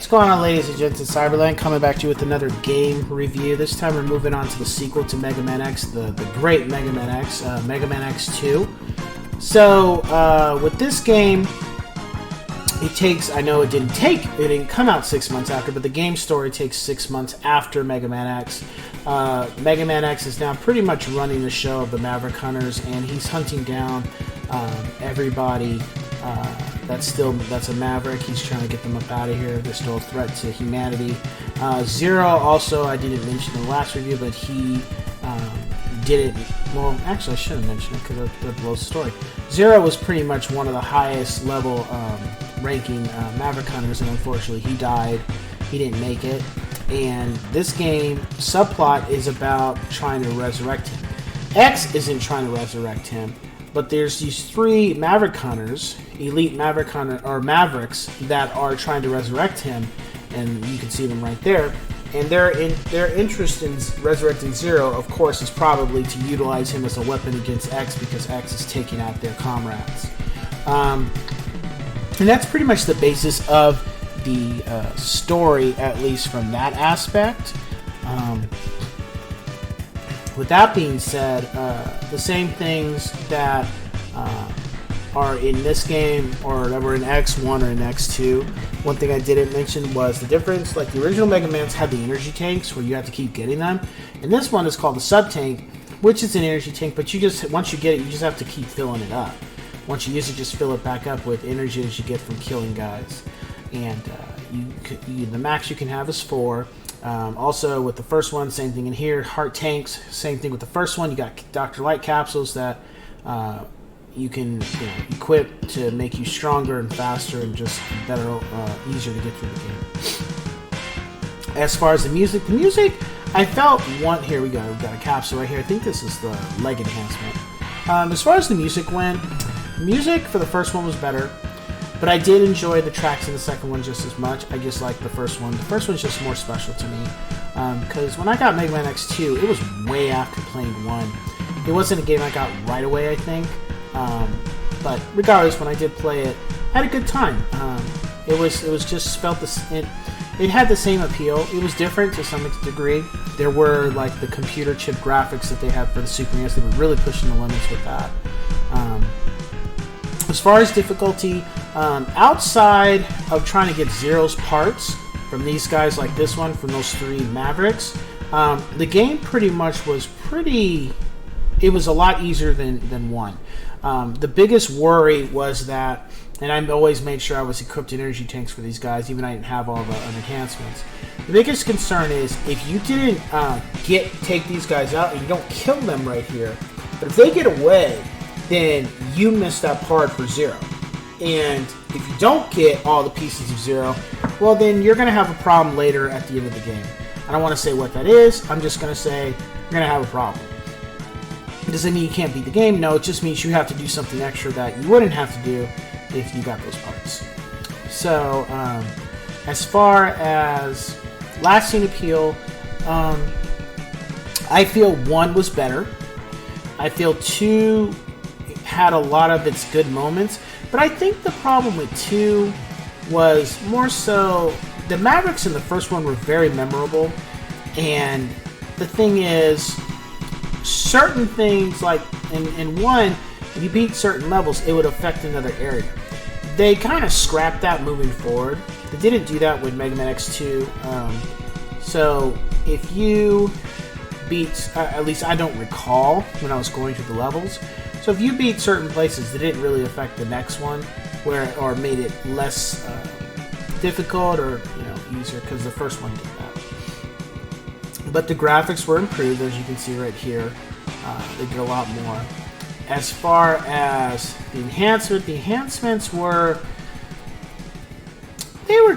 What's going on, ladies and gents in Cyberland? Coming back to you with another game review. This time we're moving on to the sequel to Mega Man X, the great Mega Man X, Mega Man X2. So, with this game, it takes, I know it didn't come out 6 months after, but the game story takes 6 months after Mega Man X. Mega Man X is now pretty much running the show of the Maverick Hunters, and he's hunting down everybody that's a Maverick. He's trying to get them up out of here. They're still a threat to humanity. Zero also, I didn't mention in the last review, but he did it. Well, actually, I should have mentioned it because that blows the story. Zero was pretty much one of the highest level ranking Maverick Hunters, and unfortunately, he died. He didn't make it. And this game subplot is about trying to resurrect him. X isn't trying to resurrect him. But there's these three Maverick Hunters, elite Maverick Hunter or Mavericks, that are trying to resurrect him, and you can see them right there. And their interest in resurrecting Zero, of course, is probably to utilize him as a weapon against X because X is taking out their comrades. And that's pretty much the basis of the story, at least from that aspect. With that being said, the same things that are in this game or that were in X1 or in X2, one thing I didn't mention was the difference. Like the original Mega Man's had the energy tanks where you have to keep getting them, and this one is called the sub tank, which is an energy tank, but once you get it, you just have to keep filling it up. Once you use it, just fill it back up with energy that you get from killing guys. And the max you can have is 4. Also, with the first one, same thing in here. Heart tanks, same thing with the first one. You got Dr. Light capsules that you can equip to make you stronger and faster and just better, easier to get through the game. As far as the music, I felt here we go. We've got a capsule right here. I think this is the leg enhancement. As far as the music went, music for the first one was better. But I did enjoy the tracks in the second one just as much. I just like the first one. The first one's just more special to me. Because when I got Mega Man X2, it was way after playing 1. It wasn't a game I got right away, I think. But regardless, when I did play it, I had a good time. It was just felt it had the same appeal. It was different to some degree. There were like the computer chip graphics that they had for the Super NES. They were really pushing the limits with that. As far as difficulty, outside of trying to get Zero's parts from these guys like this one, from those 3 Mavericks, the game pretty much was it was a lot easier than 1. The biggest worry was that, and I always made sure I was equipped in energy tanks for these guys, even though I didn't have all the enhancements. The biggest concern is if you didn't take these guys out and you don't kill them right here, but if they get away, then you missed that part for Zero. And if you don't get all the pieces of Zero, well, then you're going to have a problem later at the end of the game. I don't want to say what that is. I'm just going to say you're going to have a problem. Does that mean you can't beat the game? No, it just means you have to do something extra that you wouldn't have to do if you got those parts. So, as far as lasting appeal, I feel 1 was better. I feel 2 had a lot of its good moments, but I think the problem with 2 was more so the Mavericks in the first one were very memorable, and the thing is, certain things like in 1, if you beat certain levels, it would affect another area. They kind of scrapped that moving forward. They didn't do that with Mega Man X2. So if you beat, at least I don't recall when I was going through the levels. So if you beat certain places, it didn't really affect the next one, or made it less difficult or easier, because the first one did that. But the graphics were improved, as you can see right here. They did a lot more. As far as the enhancements were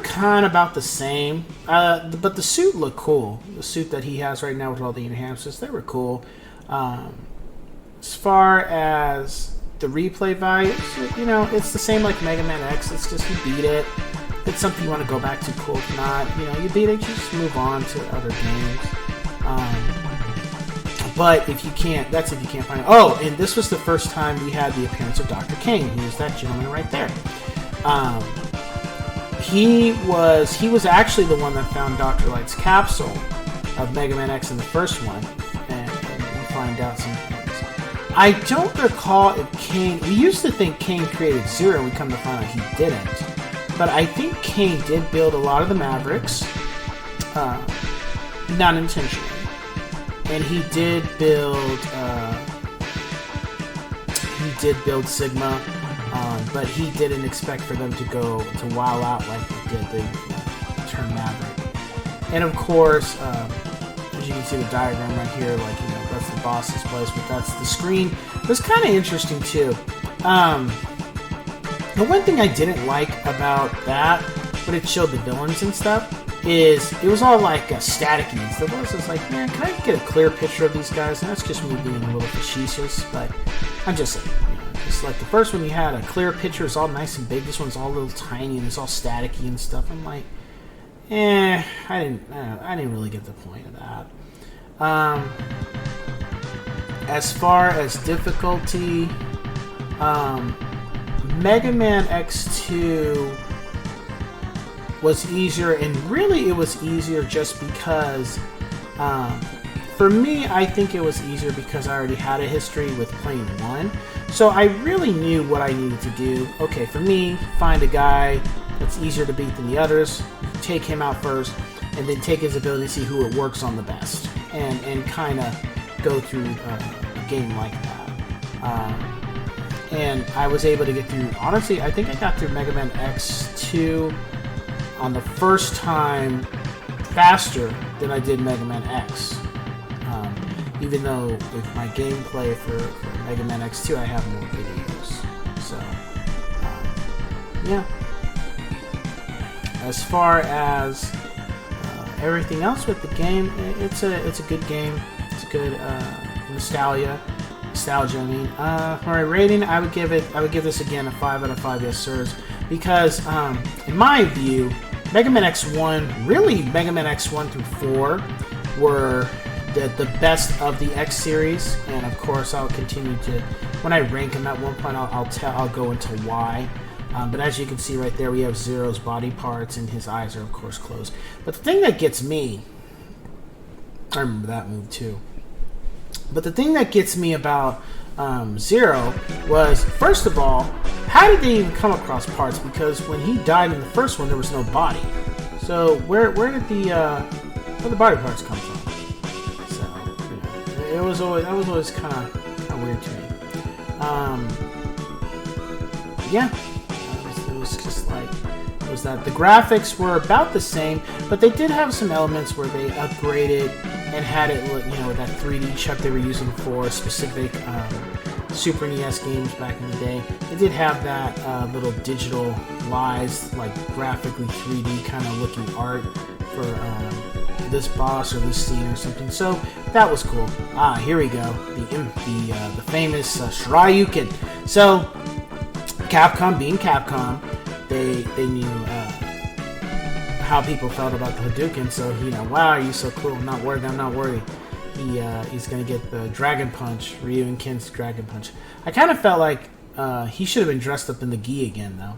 kind of about the same. But the suit looked cool. The suit that he has right now with all the enhancements, they were cool. As far as the replay value, it's the same like Mega Man X. It's just you beat it. If it's something you want to go back to, cool. If not, you beat it, you just move on to other games. But if you can't, that's if you can't find it. Oh, and this was the first time we had the appearance of Dr. King. He was that gentleman right there. He was actually the one that found Dr. Light's capsule of Mega Man X in the first one, and we'll find out some things. I don't recall if Kane. We used to think Kane created Zero. We come to find out he didn't. But I think Kane did build a lot of the Mavericks, not intentionally. And he did build Sigma, but he didn't expect for them to go to WoW out like they did. They turned Maverick. And of course, as you can see the diagram right here, like that's the boss's place, but that's the screen. It was kind of interesting too. The one thing I didn't like about that, when it showed the villains and stuff, is it was all like staticky and stuff. I was just like, man, can I get a clear picture of these guys? And that's just me being a little facetious, but I'm just saying. It's like the first one you had a clear picture, it's all nice and big. This one's all a little tiny and it's all staticky and stuff. I'm like, I didn't really get the point of that. As far as difficulty, Mega Man X2 was easier, and really it was easier just because, for me, I think it was easier because I already had a history with playing 1. So I really knew what I needed to do. Okay, for me, find a guy that's easier to beat than the others, take him out first, and then take his ability to see who it works on the best, and kind of go through a game like that. And I was able to get through, honestly, I think I got through Mega Man X2 on the first time faster than I did Mega Man X. Even though with my gameplay for Mega Man X2, I have more videos. So, yeah. As far as everything else with the game, it's a good game. It's a good nostalgia. I mean, for my rating, I would give this again a 5 out of 5 yes sirs, because in my view, Mega Man X1, really Mega Man X1 through 4 were the best of the X series, and of course I'll continue to, when I rank them at one point, I'll go into why. But as you can see right there, we have Zero's body parts, and his eyes are of course closed. But the thing that gets me, I remember that move too. But the thing that gets me about Zero was, first of all, how did they even come across parts? Because when he died in the first one, there was no body. So where did the body parts come from? So that was always kind of weird to me. Yeah, it was just like, it was that the graphics were about the same, but they did have some elements where they upgraded and had it, that 3D chuck they were using for specific Super NES games back in the day. It did have that little digital lies, like graphically 3D kind of looking art for this boss or this scene or something. So that was cool. Here we go. The famous Shoryuken. So Capcom, being Capcom, they knew how people felt about the Hadouken. So wow, you're so cool. I'm not worried. He's gonna get the Dragon Punch, Ryu and Ken's Dragon Punch. I kind of felt like he should have been dressed up in the gi again though.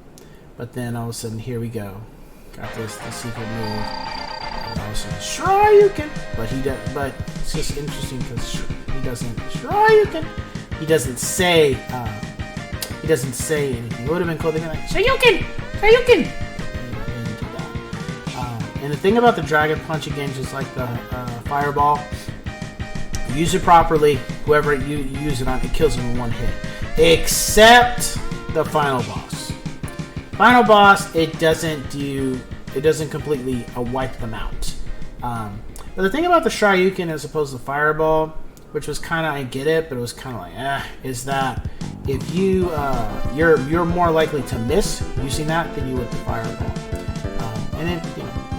But then all of a sudden, here we go. Got the secret move. And all of a sudden, Shoryuken. But it's just interesting because he doesn't Shoryuken. He doesn't say anything. It would have been cool to be like Shoryuken. And the thing about the Dragon Punch again, just like the Fireball. Use it properly. Whoever you use it on, it kills them in one hit. Except the final boss. Final boss, it doesn't completely wipe them out. But the thing about the Shoryuken as opposed to Fireball, which was kind of, I get it, but it was kind of like, is that if you're more likely to miss using that than you would the Fireball. And it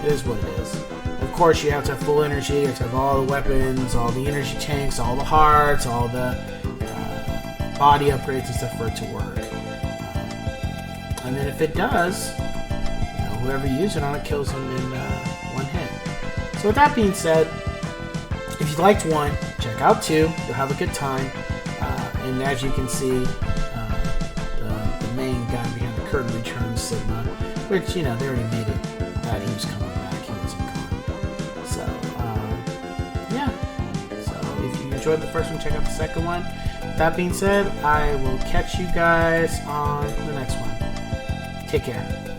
is what it is. Of course, you have to have full energy. You have to have all the weapons, all the energy tanks, all the hearts, all the body upgrades and stuff for it to work. And then if it does, whoever uses it on it kills them in one hit. So with that being said, if you liked 1, check out 2. You'll have a good time. And as you can see, the main guy behind the curtain returns Sigma, which, they already made it that he was coming back. He wasn't gone. So, yeah. So if you enjoyed the first one, check out the second one. That being said, I will catch you guys on the next one. Take care.